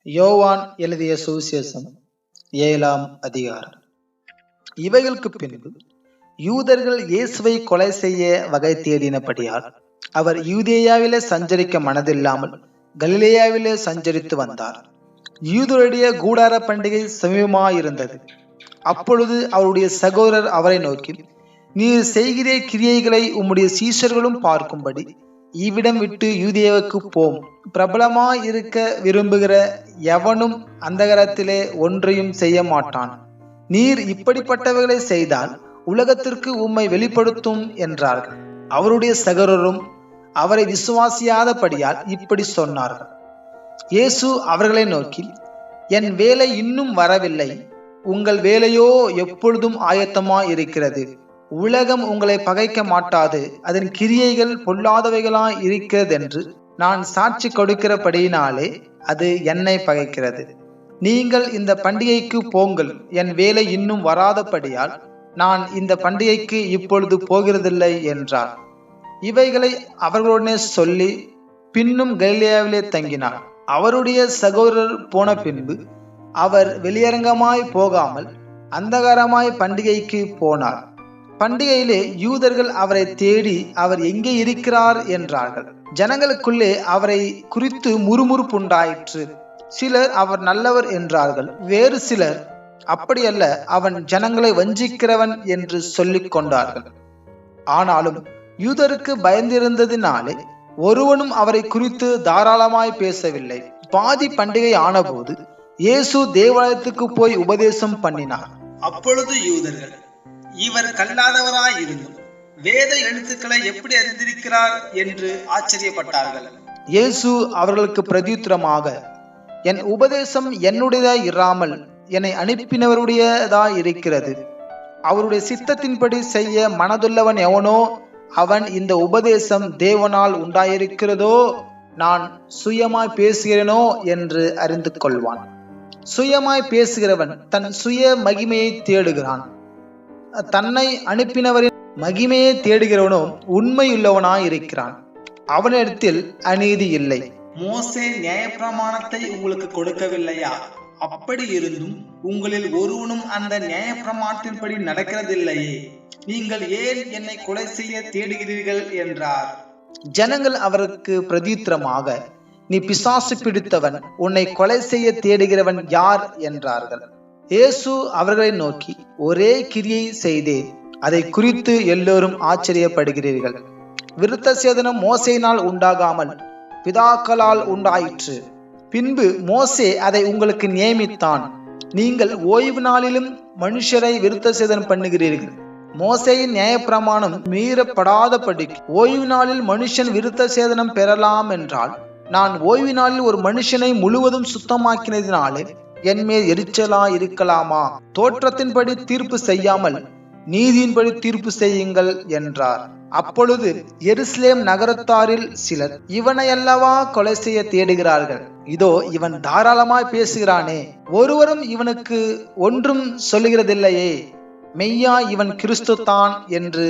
யோவான் எழுதிய சுவிசேஷம் 7ஆம் அதிகாரம். இவைகளுக்கு பின்பு யூதர்கள் இயேசுவை கொலை செய்ய வகை தேடினபடியால் அவர் யூதேயாவிலே சஞ்சரிக்க மனதில்லாமல் கலிலேயாவிலே சஞ்சரித்து வந்தார். யூதருடைய கூடார பண்டிகை சமீபமாயிருந்தது. அப்பொழுது அவருடைய சகோதரர் அவரை நோக்கி, நீர் செய்கிற கிரியைகளை உம்முடைய சீஷர்களும் பார்க்கும்படி இவ்விடம் விட்டு யூதேயாவுக்கு போம். பிரபலமாய் இருக்க விரும்புகிற எவனும் அந்தகரத்திலே ஒன்றையும் செய்ய மாட்டான். நீர் இப்படிப்பட்டவைகளை செய்தால் உலகத்திற்கு உம்மை வெளிப்படுத்தும் என்றார்கள். அவருடைய சகோதரரும் அவரை விசுவாசியாதபடியால் இப்படி சொன்னார்கள். இயேசு அவர்களை நோக்கி, என் வேலை இன்னும் வரவில்லை, உங்கள் வேலையோ எப்பொழுதும் ஆயத்தமாய் இருக்கிறது. உலகம் உங்களை பகைக்க மாட்டாது, அதன் கிரியைகள் பொல்லாதவைகளாய் இருக்கிறதென்று நான் சாட்சி கொடுக்கிறபடியினாலே அது என்னை பகைக்கிறது. நீங்கள் இந்த பண்டிகைக்கு போங்கள், என் வேலை இன்னும் வராதபடியால் நான் இந்த பண்டிகைக்கு இப்பொழுது போகிறதில்லை என்றார். இவைகளை அவர்களுடனே சொல்லி பின்னும் கலிலேயாவிலே தங்கினார். அவருடைய சகோதரர் போன பின்பு அவர் வெளியரங்கமாய் போகாமல் அந்தகாரமாய் பண்டிகைக்கு போனார். பண்டிகையிலே யூதர்கள் அவரை தேடி அவர் எங்கே இருக்கிறார் என்றார்கள். ஜனங்களுக்குள்ளே அவரை குறித்து முறுமுறுப்புண்டாயிற்று. சிலர் அவர் நல்லவர் என்றார்கள், வேறு சிலர் அப்படியல்ல, அவன் ஜனங்களை வஞ்சிக்கிறவன் என்று சொல்லிக் கொண்டார்கள். ஆனாலும் யூதருக்கு பயந்திருந்ததினாலே ஒருவனும் அவரை குறித்து தாராளமாய் பேசவில்லை. பாதி பண்டிகை ஆனபோது இயேசு தேவாலயத்துக்கு போய் உபதேசம் பண்ணினார். அப்பொழுது யூதர்கள், இவர் கல்லாதவராய் இருந்தும் வேத எழுத்துக்களை எப்படி அறிந்திருக்கிறார் என்று ஆச்சரியப்பட்டார்கள். இயேசு அவர்களுக்கு பிரதியுத்தரமாக, என் உபதேசம் என்னுடையதாய் இராமல் என்னை அனுப்பினவருடையதாய் இருக்கிறது. அவருடைய சித்தத்தின்படி செய்ய மனதுள்ளவன் எவனோ அவன் இந்த உபதேசம் தேவனால் உண்டாயிருக்கிறதோ நான் சுயமாய் பேசுகிறேனோ என்று அறிந்து கொள்வான். சுயமாய் பேசுகிறவன் தன் சுய மகிமையை தேடுகிறான். தன்னை அனுப்பினவரின் மகிமையை தேடுகிறவனோ உண்மையுள்ளவனாய் இருக்கிறான், அவனிடத்தில் அநீதி இல்லை. மோசே நியாயப்பிரமாணத்தை உங்களுக்கு கொடுக்கவில்லையா? அப்படி இருந்தும் உங்களில் ஒருவனும் அந்த நியாயப்பிரமாணத்தின்படி நடக்கிறதில்லையே. நீங்கள் ஏன் என்னை கொலை செய்ய தேடுகிறீர்கள் என்றார். ஜனங்கள் அவருக்கு பிரதியுத்தரமாக, நீ பிசாசு பிடித்தவன், உன்னை கொலை செய்ய தேடுகிறவன் யார் என்றார்கள். இயேசு அவர்களை நோக்கி, ஒரே கிரியை செய்தேன், அதை குறித்து எல்லோரும் ஆச்சரியப்படுகிறீர்கள். விருத்த சேதனம் மோசேயினால் உண்டாகாமல் பிதாக்களால் உண்டாயிற்று. பின்பு மோசே அதை உங்களுக்கு நியமித்தான். நீங்கள் ஓய்வு நாளிலும் மனுஷரை விருத்த சேதனம் பண்ணுகிறீர்கள். மோசேயின் நியாயப்பிரமாணம் மீறப்படாதபடி ஓய்வு நாளில் மனுஷன் விருத்த சேதனம் பெறலாம் என்றால், நான் ஓய்வு நாளில் ஒரு மனுஷனை முழுவதும் சுத்தமாக்கினதினாலே என் மேல் எரிச்சலா இருக்கலாமா? தோற்றத்தின்படி தீர்ப்பு செய்யாமல் நீதியின்படி தீர்ப்பு செய்யுங்கள் என்றார். அப்பொழுது எருசலேம் நகரத்தாரில் சிலர், இவனை அல்லவா கொலை செய்ய தேடுகிறார்கள், இதோ இவன் தாராளமாய் பேசுகிறானே, ஒருவரும் இவனுக்கு ஒன்றும் சொல்லுகிறதில்லையே, மெய்யா இவன் கிறிஸ்து தான் என்று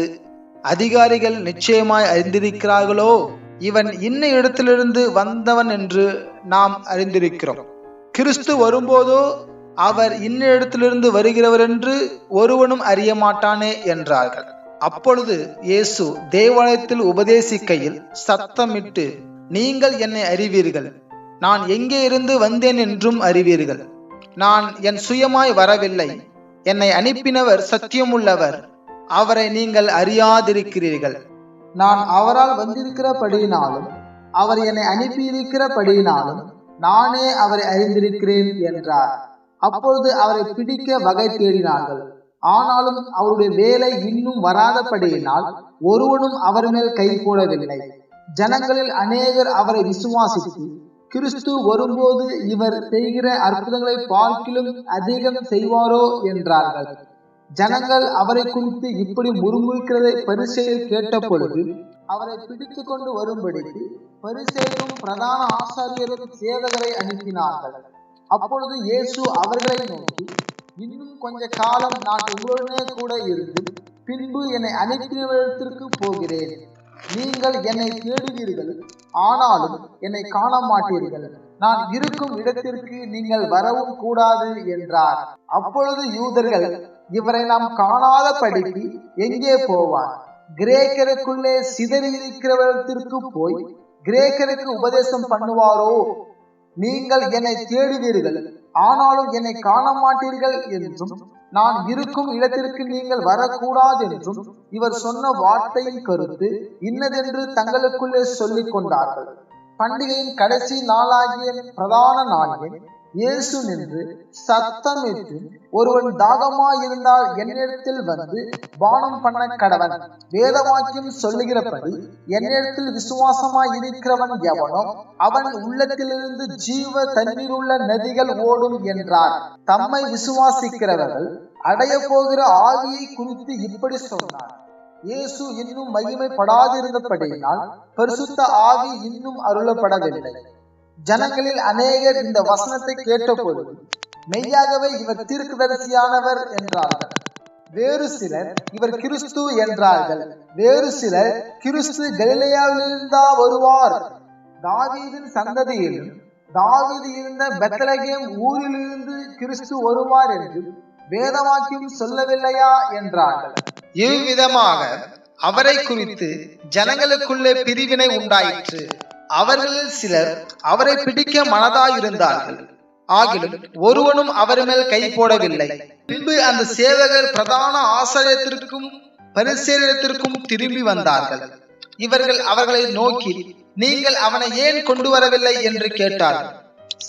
அதிகாரிகள் நிச்சயமாய் அறிந்திருக்கிறார்களோ? இவன் இன்ன இடத்திலிருந்து வந்தவன் என்று நாம் அறிந்திருக்கிறோம். கிறிஸ்து வரும்போதோ அவர் இன்ன இடத்திலிருந்து வருகிறவர் என்று ஒருவனும் அறிய மாட்டானே என்றார்கள். அப்பொழுது இயேசு தேவாலயத்தில் உபதேசிக்கையில் சத்தமிட்டு, நீங்கள் என்னை அறிவீர்கள், நான் எங்கே இருந்து வந்தேன் என்றும் அறிவீர்கள். நான் என் சுயமாய் வரவில்லை, என்னை அனுப்பினவர் சத்தியமுள்ளவர், அவரை நீங்கள் அறியாதிருக்கிறீர்கள். நான் அவரால் வந்திருக்கிறபடியினாலும் அவர் என்னை அனுப்பியிருக்கிறபடியினாலும் நானே அவரை அறிந்திருக்கிறேன் என்றார். அப்பொழுது அவரை பிடிக்க வகை தேடினார்கள். ஆனாலும் அவருடைய வேலை இன்னும் வராதபடியினால் ஒருவனும் அவர் மேல் கை போடவில்லை. ஜனங்களில் அநேகர் அவரை விசுவாசித்து, கிறிஸ்து வரும்போது இவர் செய்கிற அற்புதங்களை பார்க்கிலும் அதிகம் செய்வாரோ என்றார்கள். ஜனங்கள் அவரை குறித்து இப்படி முறுமுறுக்கிறதை பரிசேயர் கேட்ட பொழுது அவரை பிடித்து கொண்டு வரும்படிக்கு பரிசேயரும் பிரதான ஆசாரியரும் சேவகரை அனுப்பினார்கள். அப்பொழுது இயேசு அவர்களை நோக்கி, இன்னும் கொஞ்ச காலம் நான் உங்களுடனே கூட இருந்து பின்பு என்னை அனுப்பினவரிடத்திற்கு போகிறேன். நீங்கள் என்னை தேடுவீர்கள், ஆனாலும் என்னை காண மாட்டீர்கள். நான் இருக்கும் இடத்திற்கு நீங்கள் வரவும் கூடாது என்றார். அப்பொழுது யூதர்கள், இவரை நாம் காணாதபடிக்கு எங்கே போவார்? கிரேக்கருக்குள்ளே சிதறி இருக்கிறவற்றிற்கு போய் கிரேக்கருக்கு உபதேசம் பண்ணுவாரோ? நீங்கள் என்னை தேடுவீர்கள், ஆனாலும் என்னை காண மாட்டீர்கள் என்றும், நான் இருக்கும் இடத்திற்கு நீங்கள் வரக்கூடாது என்றும் இவர் சொன்ன வார்த்தையின் கருத்து இன்னதென்று தங்களுக்குள்ளே சொல்லிக் கொண்டார்கள். பண்டிகையின் கடைசி நாளாகிய பிரதான நாளில் இயேசு நின்று சத்தமிட்டு, ஒருவன் தாகமாயிருந்தால் என்னிடத்தில் வந்து பானம் பண்ண கடவன். வேதவாக்கியம் சொல்லுகிறபடி என்னிடத்தில் விசுவாசமாய் இருக்கிறவன் எவனோ அவன் உள்ளத்திலிருந்து ஜீவ தண்ணீருள்ள நதிகள் ஓடும் என்றார். தம்மை விசுவாசிக்கிறவர்கள் அடைய போகிற ஆவியை குறித்து இப்படி சொன்னார். இயேசு இன்னும் மகிமைப்படாதிருந்தபடியினால் பரிசுத்த ஆவி இன்னும் அருளப்படவில்லை. ஜனங்களில் அநேகர் இந்த வசனத்தை கேட்டபோது, மெய்யாகவே இவர் தீர்க்கதரிசியானவர் என்றார்கள். வேறு சிலர், இவர் கிறிஸ்து என்றார்கள். வேறு சிலர், கிறிஸ்து கலிலேயாவிலிருந்தா வருவார், தாவீதின் சந்ததியிலும் தாவீது இருந்த பெத்லகேம் ஊரிலிருந்து கிறிஸ்து வருவார் என்று வேதவாக்கியம் சொல்லவில்லையா என்றார்கள். இவ்விதமாக அவரை குறித்து ஜனங்களுக்குள்ளே பிரிவினை உண்டாயிற்று. அவர்களில் சிலர் அவரை பிடிக்க மனதாயிருந்தார்கள், ஆகிலும் ஒருவனும் அவர் மேல் கை போடவில்லை. பின்பு அந்த சேவகர் பிரதான ஆசாரியத்திற்கும் பரிசேயரிடத்திற்கும் திரும்பி வந்தார்கள். இவர்கள் அவர்களை நோக்கி, நீங்கள் அவனை ஏன் கொண்டு வரவில்லை என்று கேட்டார்கள்.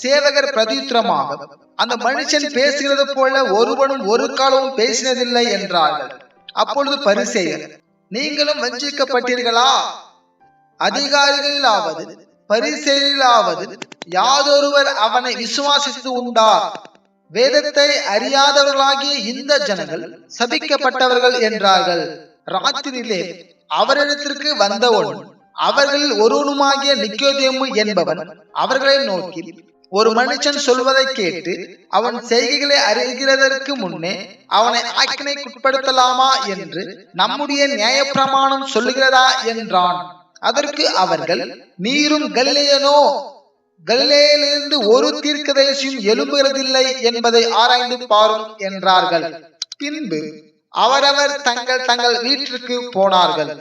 சேவகர் பிரதியுத்தரமாக, அந்த மனுஷன் பேசுகிறது போல ஒருவனும் ஒரு காலமும் பேசினதில்லை என்றார்கள். அப்பொழுது பரிசேயர், நீங்களும் வஞ்சிக்கப்பட்டீர்களா? அதிகாரிகளிலாவது பரிசேயரிலாவது யாதொருவர் அவனை விசுவாசித்து உண்டா? வேதத்தை அறியாதவர்களாகிய இந்த ஜனங்கள் சபிக்கப்பட்டவர்கள் என்றார்கள். ராத்திரியிலே அவரிடத்திற்கு வந்தவன் அவர்களில் ஒருவனுமாகிய நிக்கோதேமு என்பவன் அவர்களை நோக்கி, ஒரு மனுஷன் சொல்வதை கேட்டு அவன் செய்கைகளை அறிகிறதற்கு முன்னே அவனை ஆக்கினைக்குட்படுத்தலாமா என்று நம்முடைய நியாயப்பிரமாணம் சொல்லுகிறதா என்றான். அதற்கு அவர்கள், நீரும் கலிலேயனோ? கலிலேயிலிருந்து ஒரு தீர்க்கதரிசியும் எழும்புகிறதில்லை என்பதை ஆராய்ந்து பாரும் என்றார்கள். பின்பு அவரவர் தங்கள் வீட்டிற்கு போனார்கள்.